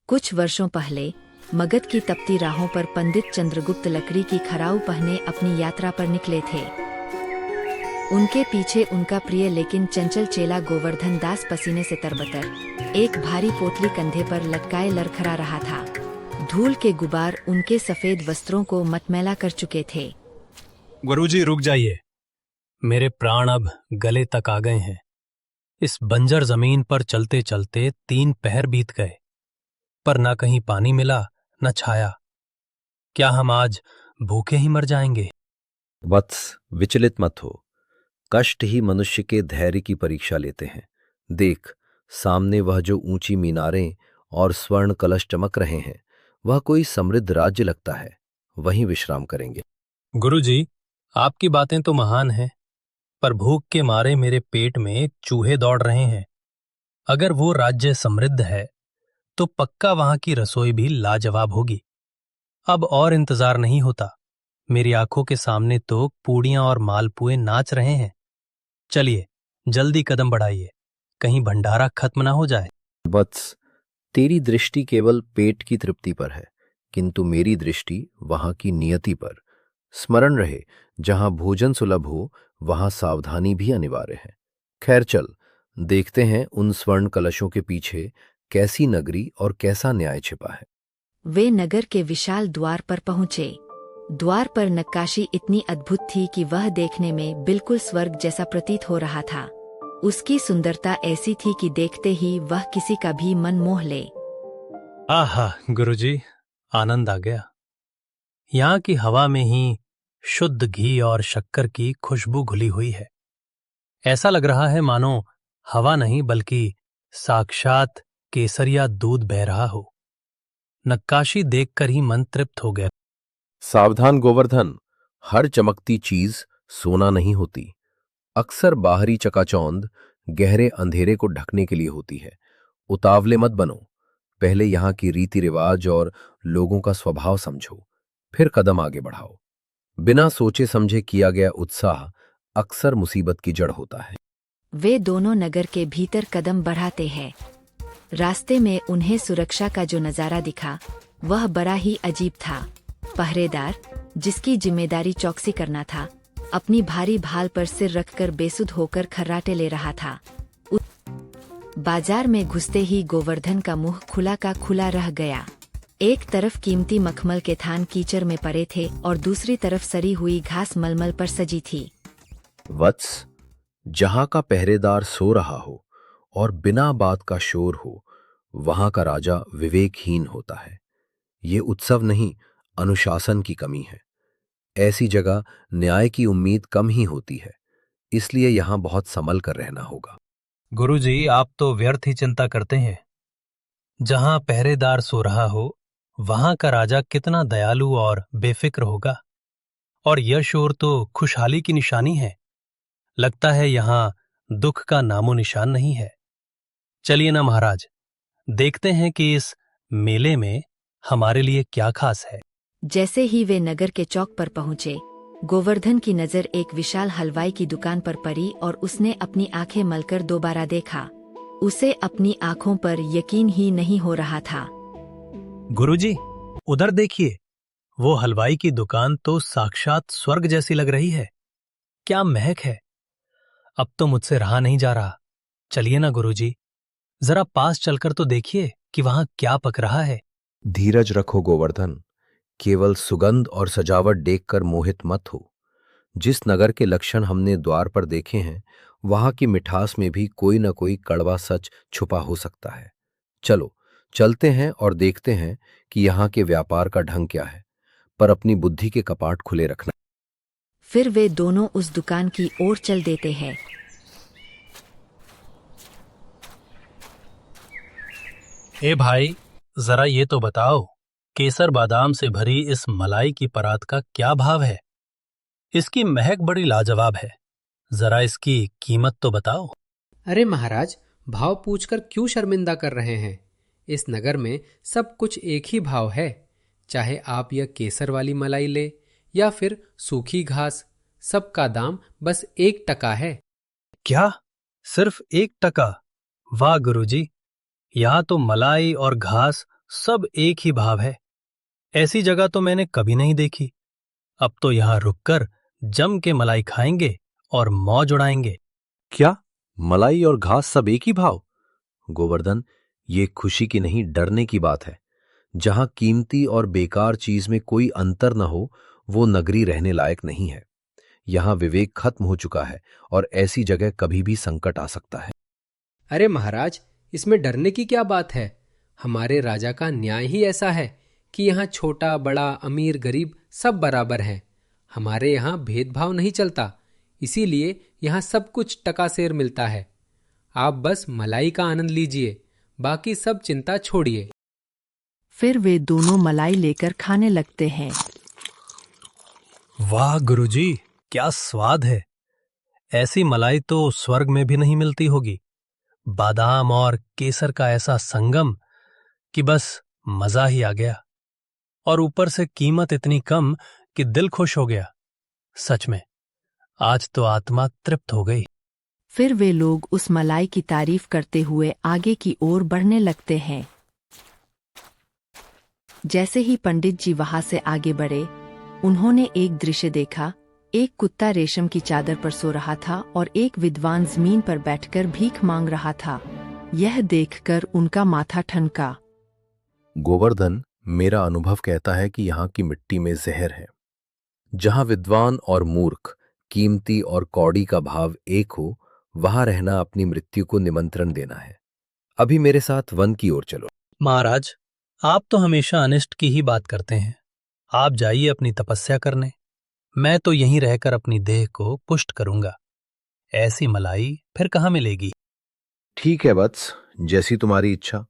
कुछ वर्षों पहले मगध की तपती राहों पर पंडित चंद्रगुप्त लकड़ी की खराऊ पहने अपनी यात्रा पर निकले थे। उनके पीछे उनका प्रिय लेकिन चंचल चेला गोवर्धन दास पसीने से तरबतर एक भारी पोटली कंधे पर लटकाए लड़खड़ा रहा था। धूल के गुबार उनके सफेद वस्त्रों को मटमैला कर चुके थे। गुरुजी रुक जाइए, मेरे प्राण अब गले तक आ गए हैं। इस बंजर जमीन पर चलते चलते 3 पहर बीत गए, पर न कहीं पानी मिला न छाया। क्या हम आज भूखे ही मर जाएंगे? वत्स, विचलित मत हो। कष्ट ही मनुष्य के धैर्य की परीक्षा लेते हैं। देख, सामने वह जो ऊंची मीनारें और स्वर्ण कलश चमक रहे हैं, वह कोई समृद्ध राज्य लगता है। वहीं विश्राम करेंगे। गुरुजी, आपकी बातें तो महान हैं, पर भूख के मारे मेरे पेट में चूहे दौड़ रहे हैं। अगर वो राज्य समृद्ध है तो पक्का वहां की रसोई भी लाजवाब होगी। अब और इंतजार नहीं होता। मेरी आंखों के सामने तो पूड़ियां और मालपुए नाच रहे हैं। चलिए जल्दी कदम बढ़ाइए, कहीं भंडारा खत्म ना हो जाए। वत्स, तेरी दृष्टि केवल पेट की तृप्ति पर है, किंतु मेरी दृष्टि वहां की नियति पर। स्मरण रहे, जहां भोजन सुलभ हो वहां सावधानी भी अनिवार्य है। खैर चल, देखते हैं उन स्वर्ण कलशों के पीछे कैसी नगरी और कैसा न्याय छिपा है। वे नगर के विशाल द्वार पर पहुंचे। द्वार पर नक्काशी इतनी अद्भुत थी कि वह देखने में बिल्कुल स्वर्ग जैसा प्रतीत हो रहा था। उसकी सुंदरता ऐसी थी कि देखते ही वह किसी का भी मन मोह ले। आहा गुरुजी, आनंद आ गया। यहाँ की हवा में ही शुद्ध घी और शक्कर की खुशबू घुली हुई है। ऐसा लग रहा है मानो हवा नहीं बल्कि साक्षात केसरिया दूध बह रहा हो। नक्काशी देखकर ही मन तृप्त हो गया। सावधान गोवर्धन, हर चमकती चीज सोना नहीं होती। अक्सर बाहरी चकाचौंध गहरे अंधेरे को ढकने के लिए होती है। उतावले मत बनो। पहले यहाँ की रीति रिवाज और लोगों का स्वभाव समझो, फिर कदम आगे बढ़ाओ। बिना सोचे समझे किया गया उत्साह अक्सर मुसीबत की जड़ होता है। वे दोनों नगर के भीतर कदम बढ़ाते हैं। रास्ते में उन्हें सुरक्षा का जो नजारा दिखा वह बड़ा ही अजीब था। पहरेदार, जिसकी जिम्मेदारी चौकसी करना था, अपनी भारी भाल पर सिर रखकर बेसुध होकर खर्राटे ले रहा था। बाजार में घुसते ही गोवर्धन का मुंह खुला का खुला रह गया। एक तरफ कीमती मखमल के थान कीचड़ में पड़े थे और दूसरी तरफ सड़ी हुई घास मलमल पर सजी थी। वत्स, जहां का पहरेदार सो रहा हो और बिना बात का शोर हो, वहां का राजा विवेकहीन होता है। ये उत्सव नहीं, अनुशासन की कमी है। ऐसी जगह न्याय की उम्मीद कम ही होती है, इसलिए यहां बहुत संभल कर रहना होगा। गुरुजी, आप तो व्यर्थ ही चिंता करते हैं। जहां पहरेदार सो रहा हो वहां का राजा कितना दयालु और बेफिक्र होगा। और यह शोर तो खुशहाली की निशानी है। लगता है यहां दुख का नामो निशान नहीं है। चलिए ना महाराज, देखते हैं कि इस मेले में हमारे लिए क्या खास है। जैसे ही वे नगर के चौक पर पहुंचे, गोवर्धन की नजर एक विशाल हलवाई की दुकान पर पड़ी और उसने अपनी आंखें मलकर दोबारा देखा। उसे अपनी आंखों पर यकीन ही नहीं हो रहा था। गुरुजी, उधर देखिए, वो हलवाई की दुकान तो साक्षात स्वर्ग जैसी लग रही है। क्या महक है! अब तो मुझसे रहा नहीं जा रहा। चलिए ना गुरुजी, जरा पास चलकर तो देखिए कि वहां क्या पक रहा है। धीरज रखो गोवर्धन, केवल सुगंध और सजावट देखकर मोहित मत हो। जिस नगर के लक्षण हमने द्वार पर देखे हैं, वहां की मिठास में भी कोई न कोई कड़वा सच छुपा हो सकता है। चलो चलते हैं और देखते हैं कि यहाँ के व्यापार का ढंग क्या है, पर अपनी बुद्धि के कपाट खुले रखना। फिर वे दोनों उस दुकान की ओर चल देते हैं। ए भाई, जरा ये तो बताओ, केसर बादाम से भरी इस मलाई की परात का क्या भाव है? इसकी महक बड़ी लाजवाब है। जरा इसकी कीमत तो बताओ। अरे महाराज, भाव पूछकर क्यों शर्मिंदा कर रहे हैं? इस नगर में सब कुछ एक ही भाव है। चाहे आप यह केसर वाली मलाई ले या फिर सूखी घास, सबका दाम बस 1 टका है। क्या? सिर्फ 1 टका? वाह गुरुजी, यहाँ तो मलाई और घास सब एक ही भाव है। ऐसी जगह तो मैंने कभी नहीं देखी। अब तो यहां रुककर जम के मलाई खाएंगे और मौज उड़ाएंगे। क्या मलाई और घास सब एक ही भाव? गोवर्धन, ये खुशी की नहीं, डरने की बात है। जहां कीमती और बेकार चीज में कोई अंतर न हो, वो नगरी रहने लायक नहीं है। यहां विवेक खत्म हो चुका है और ऐसी जगह कभी भी संकट आ सकता है। अरे महाराज, इसमें डरने की क्या बात है? हमारे राजा का न्याय ही ऐसा है कि यहाँ छोटा बड़ा अमीर गरीब सब बराबर हैं। हमारे यहाँ भेदभाव नहीं चलता, इसीलिए यहाँ सब कुछ टकासेर मिलता है। आप बस मलाई का आनंद लीजिए, बाकी सब चिंता छोड़िए। फिर वे दोनों मलाई लेकर खाने लगते हैं। वाह गुरुजी, क्या स्वाद है! ऐसी मलाई तो स्वर्ग में भी नहीं मिलती होगी। बादाम और केसर का ऐसा संगम कि बस मजा ही आ गया। और ऊपर से कीमत इतनी कम कि दिल खुश हो गया। सच में आज तो आत्मा तृप्त हो गई। फिर वे लोग उस मलाई की तारीफ करते हुए आगे की ओर बढ़ने लगते हैं। जैसे ही पंडित जी वहां से आगे बढ़े, उन्होंने एक दृश्य देखा। एक कुत्ता रेशम की चादर पर सो रहा था और एक विद्वान जमीन पर बैठकर भीख मांग रहा था। यह देखकर उनका माथा ठनका। गोवर्धन, मेरा अनुभव कहता है कि यहाँ की मिट्टी में जहर है। जहाँ विद्वान और मूर्ख, कीमती और कौड़ी का भाव एक हो, वहां रहना अपनी मृत्यु को निमंत्रण देना है। अभी मेरे साथ वन की ओर चलो। महाराज, आप तो हमेशा अनिष्ट की ही बात करते हैं। आप जाइए अपनी तपस्या करने। मैं तो यहीं रहकर अपनी देह को पुष्ट करूंगा। ऐसी मलाई फिर कहाँ मिलेगी? ठीक है वत्स, जैसी तुम्हारी इच्छा।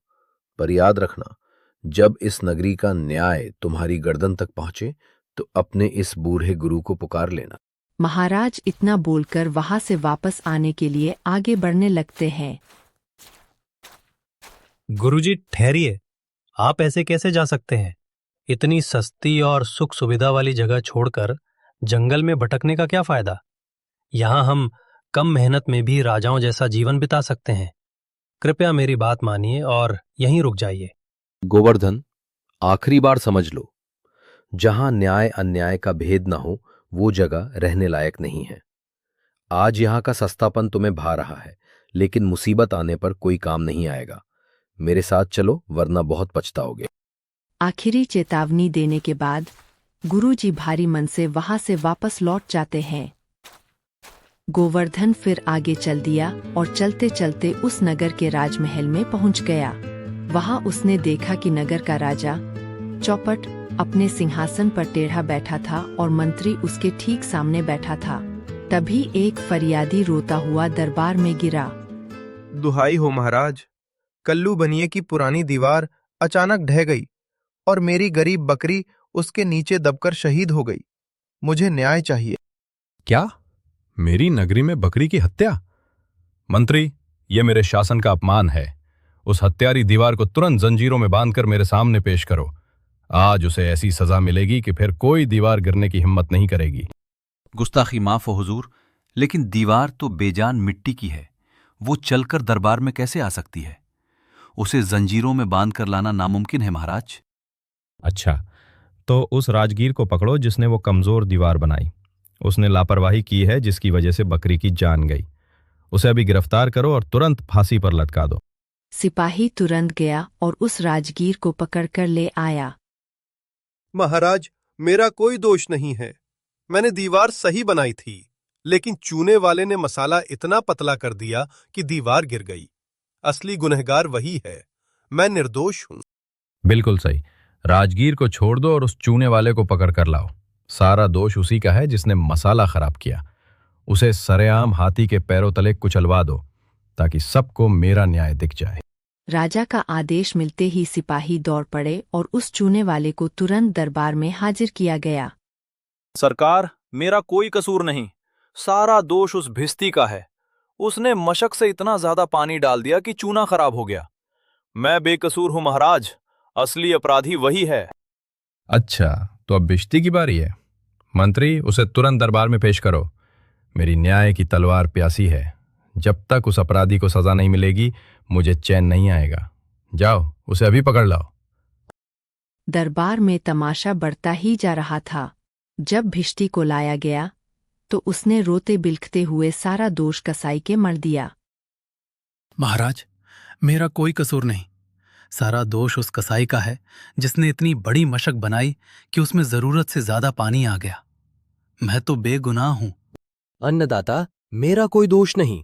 पर याद रखना, जब इस नगरी का न्याय तुम्हारी गर्दन तक पहुंचे तो अपने इस बूढ़े गुरु को पुकार लेना। महाराज इतना बोलकर वहां से वापस आने के लिए आगे बढ़ने लगते हैं। गुरुजी ठहरिए, आप ऐसे कैसे जा सकते हैं? इतनी सस्ती और सुख सुविधा वाली जगह छोड़कर जंगल में भटकने का क्या फायदा? यहाँ हम कम मेहनत में भी राजाओं जैसा जीवन बिता सकते हैं। कृपया मेरी बात मानिए और यहीं रुक जाइए। गोवर्धन, आखिरी बार समझ लो, जहां न्याय अन्याय का भेद न हो, वो जगह रहने लायक नहीं है। आज यहां का सस्तापन तुम्हें भा रहा है, लेकिन मुसीबत आने पर कोई काम नहीं आएगा। मेरे साथ चलो, वरना बहुत पछताओगे। आखिरी चेतावनी देने के बाद गुरुजी भारी मन से वहां से वापस लौट जाते हैं। गोवर्धन फिर आगे चल दिया और चलते चलते उस नगर के राजमहल में पहुंच गया। वहां उसने देखा कि नगर का राजा चौपट अपने सिंहासन पर टेढ़ा बैठा था और मंत्री उसके ठीक सामने बैठा था। तभी एक फरियादी रोता हुआ दरबार में गिरा। दुहाई हो महाराज, कल्लू बनिए की पुरानी दीवार अचानक ढह गई और मेरी गरीब बकरी उसके नीचे दबकर शहीद हो गई। मुझे न्याय चाहिए। क्या? मेरी नगरी में बकरी की हत्या? मंत्री, यह मेरे शासन का अपमान है। उस हत्यारी दीवार को तुरंत जंजीरों में बांधकर मेरे सामने पेश करो। आज उसे ऐसी सजा मिलेगी कि फिर कोई दीवार गिरने की हिम्मत नहीं करेगी। गुस्ताखी माफ हो हुजूर, लेकिन दीवार तो बेजान मिट्टी की है। वो चलकर दरबार में कैसे आ सकती है? उसे जंजीरों में बांधकर लाना नामुमकिन है महाराज। अच्छा, तो उस राजगीर को पकड़ो जिसने वो कमजोर दीवार बनाई। उसने लापरवाही की है जिसकी वजह से बकरी की जान गई। उसे अभी गिरफ्तार करो और तुरंत फांसी पर लटका दो। सिपाही तुरंत गया और उस राजगीर को पकड़कर ले आया। महाराज, मेरा कोई दोष नहीं है। मैंने दीवार सही बनाई थी, लेकिन चूने वाले ने मसाला इतना पतला कर दिया कि दीवार गिर गई। असली गुनहगार वही है। मैं निर्दोष हूं। बिल्कुल सही। राजगीर को छोड़ दो और उस चूने वाले को पकड़ कर लाओ। सारा दोष उसी का है जिसने मसाला खराब किया। उसे सरेआम हाथी के पैरों तले कुचलवा दो ताकि सबको मेरा न्याय दिख जाए। राजा का आदेश मिलते ही सिपाही दौड़ पड़े और उस चूने वाले को तुरंत दरबार में हाजिर किया गया। सरकार, मेरा कोई कसूर नहीं। सारा दोष उस भिस्ती का है। उसने मशक से इतना ज्यादा पानी डाल दिया कि चूना खराब हो गया। मैं बेकसूर हूं महाराज। असली अपराधी वही है। अच्छा, तो अब बिश्ती की बारी है। मंत्री, उसे तुरंत दरबार में पेश करो। मेरी न्याय की तलवार प्यासी है। जब तक उस अपराधी को सजा नहीं मिलेगी, मुझे चैन नहीं आएगा। जाओ, उसे अभी पकड़ लाओ। दरबार में तमाशा बढ़ता ही जा रहा था। जब भिष्टी को लाया गया तो उसने रोते बिलखते हुए सारा दोष कसाई के मर दिया। महाराज, मेरा कोई कसूर नहीं। सारा दोष उस कसाई का है जिसने इतनी बड़ी मशक बनाई कि उसमें जरूरत से ज्यादा पानी आ गया। मैं तो बेगुनाह हूं। अन्नदाता, मेरा कोई दोष नहीं।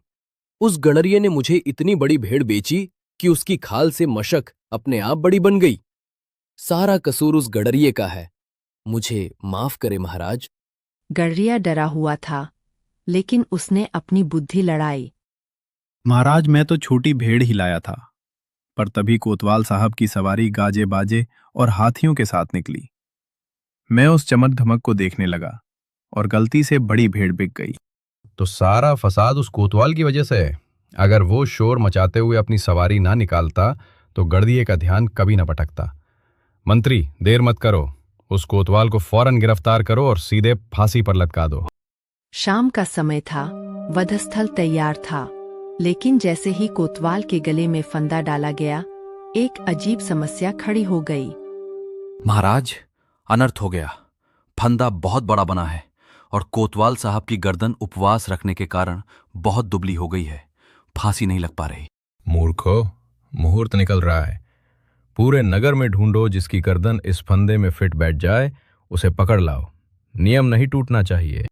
उस गणरिये ने मुझे इतनी बड़ी भेड़ बेची कि उसकी खाल से मशक अपने आप बड़ी बन गई। सारा कसूर उस गणरिये का है। मुझे माफ करे महाराज। गडरिया डरा हुआ था, लेकिन उसने अपनी बुद्धि लड़ाई। महाराज, मैं तो छोटी भेड़ ही लाया था, पर तभी कोतवाल साहब की सवारी गाजे बाजे और हाथियों के साथ निकली। मैं उस चमक धमक को देखने लगा और गलती से बड़ी भेड़ बिक गई। तो सारा फसाद उस कोतवाल की वजह से है। अगर वो शोर मचाते हुए अपनी सवारी ना निकालता तो गड़दिये का ध्यान कभी ना भटकता। मंत्री, देर मत करो, उस कोतवाल को फौरन गिरफ्तार करो और सीधे फांसी पर लटका दो। शाम का समय था, वधस्थल तैयार था, लेकिन जैसे ही कोतवाल के गले में फंदा डाला गया, एक अजीब समस्या खड़ी हो गई। महाराज, अनर्थ हो गया। फंदा बहुत बड़ा बना है और कोतवाल साहब की गर्दन उपवास रखने के कारण बहुत दुबली हो गई है। फांसी नहीं लग पा रही। मूर्खो, मुहूर्त निकल रहा है। पूरे नगर में ढूंढो जिसकी गर्दन इस फंदे में फिट बैठ जाए, उसे पकड़ लाओ। नियम नहीं टूटना चाहिए।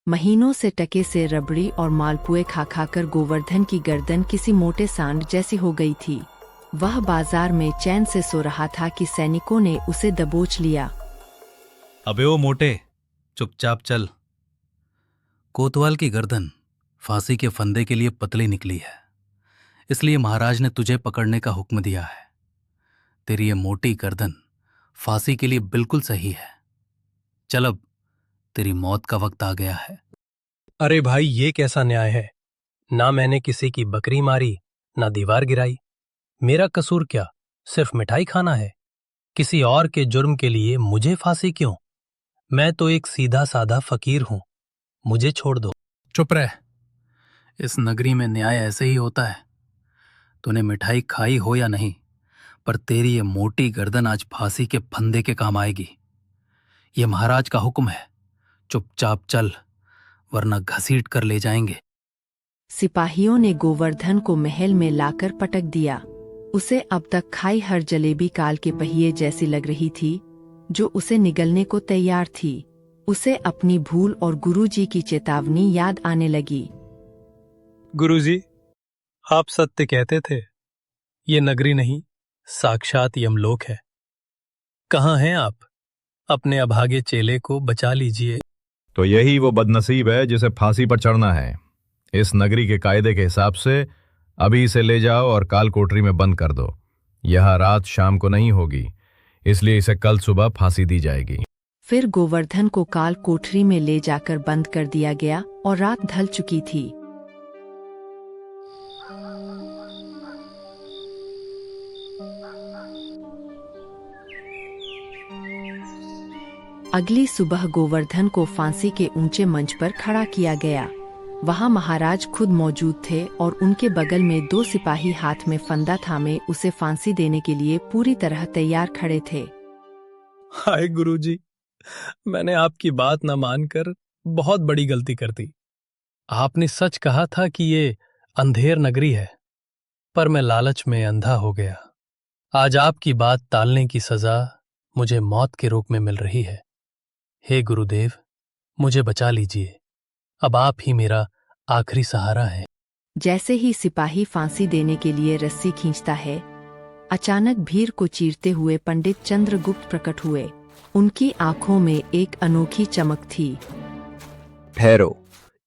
महीनों से टके से रबड़ी और मालपुए खा खाकर गोवर्धन की गर्दन किसी मोटे सांड जैसी हो गई थी। वह बाजार में चैन से सो रहा था कि सैनिकों ने उसे दबोच लिया। अबे ओ मोटे, चुपचाप चल। कोतवाल की गर्दन फांसी के फंदे के लिए पतली निकली है, इसलिए महाराज ने तुझे पकड़ने का हुक्म दिया है। तेरी ये मोटी गर्दन फांसी के लिए बिल्कुल सही है। चल, अब तेरी मौत का वक्त आ गया है। अरे भाई, ये कैसा न्याय है? ना मैंने किसी की बकरी मारी, ना दीवार गिराई। मेरा कसूर क्या? सिर्फ मिठाई खाना है। किसी और के जुर्म के लिए मुझे फांसी क्यों? मैं तो एक सीधा साधा फकीर हूं, मुझे छोड़ दो। चुप रह। इस नगरी में न्याय ऐसे ही होता है। तूने मिठाई खाई हो या नहीं, पर तेरी ये मोटी गर्दन आज फांसी के फंदे के काम आएगी। ये महाराज का हुक्म है। चुपचाप चल, वरना घसीट कर ले जाएंगे। सिपाहियों ने गोवर्धन को महल में लाकर पटक दिया। उसे अब तक खाई हर जलेबी काल के पहिए जैसी लग रही थी, जो उसे निगलने को तैयार थी। उसे अपनी भूल और गुरुजी की चेतावनी याद आने लगी। गुरुजी, आप सत्य कहते थे। ये नगरी नहीं, साक्षात यमलोक है। कहाँ हैं आप? अपने अभागे चेले को बचा लीजिए। तो यही वो बदनसीब है जिसे फांसी पर चढ़ना है। इस नगरी के कायदे के हिसाब से अभी इसे ले जाओ और काल कोठरी में बंद कर दो। यह रात शाम को नहीं होगी, इसलिए इसे कल सुबह फांसी दी जाएगी। फिर गोवर्धन को काल कोठरी में ले जाकर बंद कर दिया गया और रात ढल चुकी थी। अगली सुबह गोवर्धन को फांसी के ऊंचे मंच पर खड़ा किया गया। वहां महाराज खुद मौजूद थे और उनके बगल में 2 सिपाही हाथ में फंदा थामे उसे फांसी देने के लिए पूरी तरह तैयार खड़े थे। हाय गुरुजी, मैंने आपकी बात न मानकर बहुत बड़ी गलती कर दी। आपने सच कहा था कि ये अंधेर नगरी है, पर मैं लालच में अंधा हो गया। आज आपकी बात टालने की सजा मुझे मौत के रूप में मिल रही है। हे गुरुदेव, मुझे बचा लीजिए। अब आप ही मेरा आखिरी सहारा है। जैसे ही सिपाही फांसी देने के लिए रस्सी खींचता है, अचानक भीड़ को चीरते हुए पंडित चंद्रगुप्त प्रकट हुए। उनकी आंखों में एक अनोखी चमक थी। ठहरो,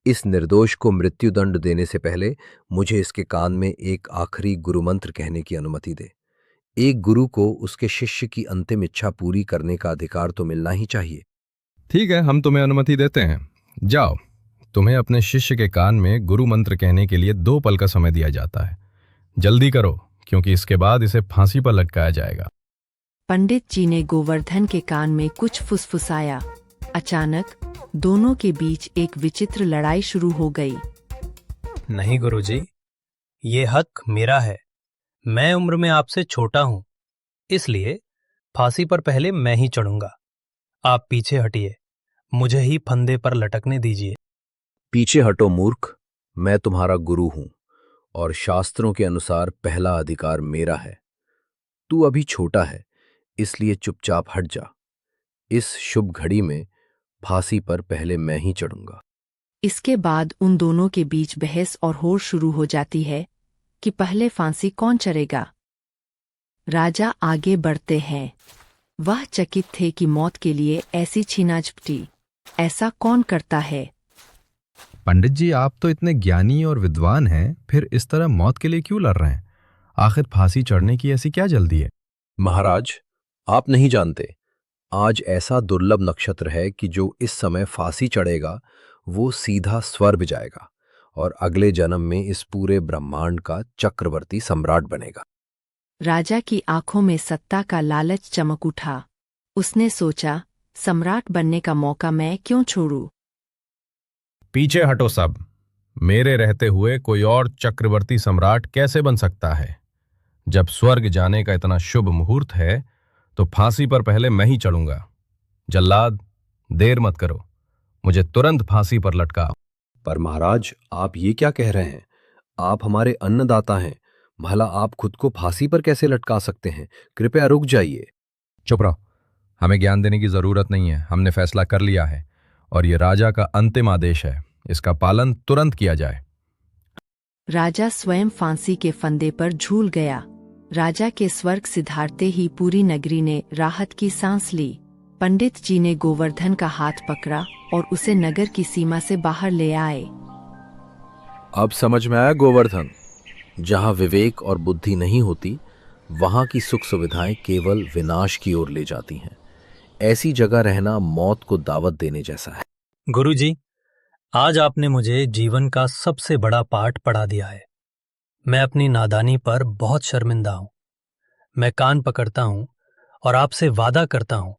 इस निर्दोष को मृत्युदंड देने से पहले मुझे इसके कान में एक आखिरी गुरु मंत्र कहने की अनुमति दे। एक गुरु को उसके शिष्य की अंतिम इच्छा पूरी करने का अधिकार तो मिलना ही चाहिए। ठीक है, हम तुम्हें अनुमति देते हैं। जाओ, तुम्हें अपने शिष्य के कान में गुरु मंत्र कहने के लिए 2 पल का समय दिया जाता है। जल्दी करो, क्योंकि इसके बाद इसे फांसी पर लटकाया जाएगा। पंडित जी ने गोवर्धन के कान में कुछ फुसफुसाया। अचानक दोनों के बीच एक विचित्र लड़ाई शुरू हो गई। नहीं गुरुजी, ये हक मेरा है। मैं उम्र में आपसे छोटा हूं, इसलिए फांसी पर पहले मैं ही चढ़ूंगा। आप पीछे हटिए, मुझे ही फंदे पर लटकने दीजिए। पीछे हटो मूर्ख, मैं तुम्हारा गुरु हूं और शास्त्रों के अनुसार पहला अधिकार मेरा है। तू अभी छोटा है, इसलिए चुपचाप हट जा। इस शुभ घड़ी में फांसी पर पहले मैं ही चढ़ूंगा। इसके बाद उन दोनों के बीच बहस और होड़ शुरू हो जाती है कि पहले फांसी कौन चढ़ेगा। राजा आगे बढ़ते हैं। वह चकित थे कि मौत के लिए ऐसी छीना-झपटी ऐसा कौन करता है। पंडित जी, आप तो इतने ज्ञानी और विद्वान हैं, फिर इस तरह मौत के लिए क्यों लड़ रहे हैं? आखिर फांसी चढ़ने की ऐसी क्या जल्दी है? महाराज, आप नहीं जानते, आज ऐसा दुर्लभ नक्षत्र है कि जो इस समय फांसी चढ़ेगा वो सीधा स्वर्ग जाएगा और अगले जन्म में इस पूरे ब्रह्मांड का चक्रवर्ती सम्राट बनेगा। राजा की आंखों में सत्ता का लालच चमक उठा। उसने सोचा, सम्राट बनने का मौका मैं क्यों छोड़ूं? पीछे हटो सब। मेरे रहते हुए कोई और चक्रवर्ती सम्राट कैसे बन सकता है? जब स्वर्ग जाने का इतना शुभ मुहूर्त है तो फांसी पर पहले मैं ही चढ़ूंगा। जल्लाद, देर मत करो, मुझे तुरंत फांसी पर लटकाओ। पर महाराज, आप ये क्या कह रहे हैं? आप हमारे अन्नदाता हैं, भला आप खुद को फांसी पर कैसे लटका सकते हैं? कृपया रुक जाइए। चुप रहो, हमें ज्ञान देने की जरूरत नहीं है। हमने फैसला कर लिया है और ये राजा का अंतिम आदेश है, इसका पालन तुरंत किया जाए। राजा स्वयं फांसी के फंदे पर झूल गया। राजा के स्वर्ग सिधारते ही पूरी नगरी ने राहत की सांस ली। पंडित जी ने गोवर्धन का हाथ पकड़ा और उसे नगर की सीमा से बाहर ले आए। अब समझ में आया गोवर्धन, जहां विवेक और बुद्धि नहीं होती वहां की सुख सुविधाएं केवल विनाश की ओर ले जाती हैं। ऐसी जगह रहना मौत को दावत देने जैसा है। गुरुजी, आज आपने मुझे जीवन का सबसे बड़ा पाठ पढ़ा दिया है। मैं अपनी नादानी पर बहुत शर्मिंदा हूं। मैं कान पकड़ता हूं और आपसे वादा करता हूं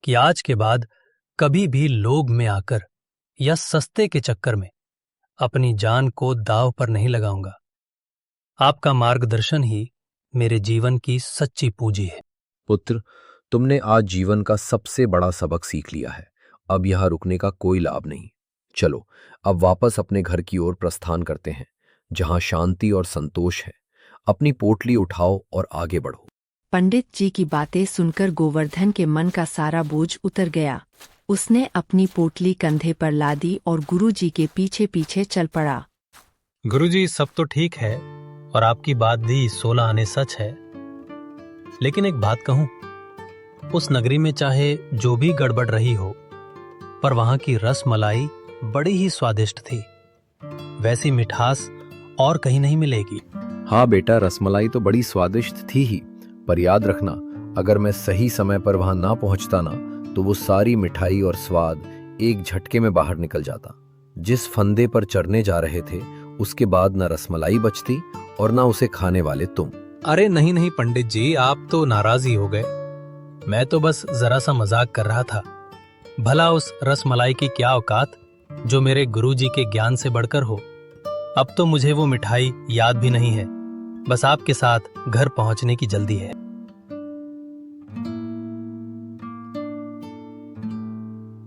कि आज के बाद कभी भी लोभ में आकर या सस्ते के चक्कर में अपनी जान को दांव पर नहीं लगाऊंगा। आपका मार्गदर्शन ही मेरे जीवन की सच्ची पूंजी है। पुत्र, तुमने आज जीवन का सबसे बड़ा सबक सीख लिया है। अब यहां रुकने का कोई लाभ नहीं। चलो अब वापस अपने घर की ओर प्रस्थान करते हैं, जहां शांति और संतोष है। अपनी पोटली उठाओ और आगे बढ़ो। पंडित जी की बातें सुनकर गोवर्धन के मन का सारा बोझ उतर गया। उसने अपनी पोटली कंधे पर लादी और गुरुजी के पीछे पीछे चल पड़ा। गुरुजी, सब तो ठीक है और आपकी बात भी 16 आने सच है, लेकिन एक बात कहूं, उस नगरी में चाहे जो भी गड़बड़ रही हो, पर वहां की रस मलाई बड़ी ही स्वादिष्ट थी। वैसी मिठास और कहीं नहीं मिलेगी। हाँ बेटा, रसमलाई तो बड़ी स्वादिष्ट थी ही, पर याद रखना, अगर मैं सही समय पर वहां ना पहुंचता ना, तो वो सारी मिठाई और स्वाद एक झटके में बाहर निकल जाता। जिस फंदे पर चढ़ने जा रहे थे, उसके बाद ना रसमलाई बचती और ना उसे खाने वाले तुम। अरे नहीं नहीं पंडित जी, आप तो नाराज ही हो गए। मैं तो बस जरा सा मजाक कर रहा था। भला उस रसमलाई की क्या औकात जो मेरे गुरुजी के ज्ञान से बढ़कर हो। अब तो मुझे वो मिठाई याद भी नहीं है। बस आपके साथ घर पहुंचने की जल्दी है।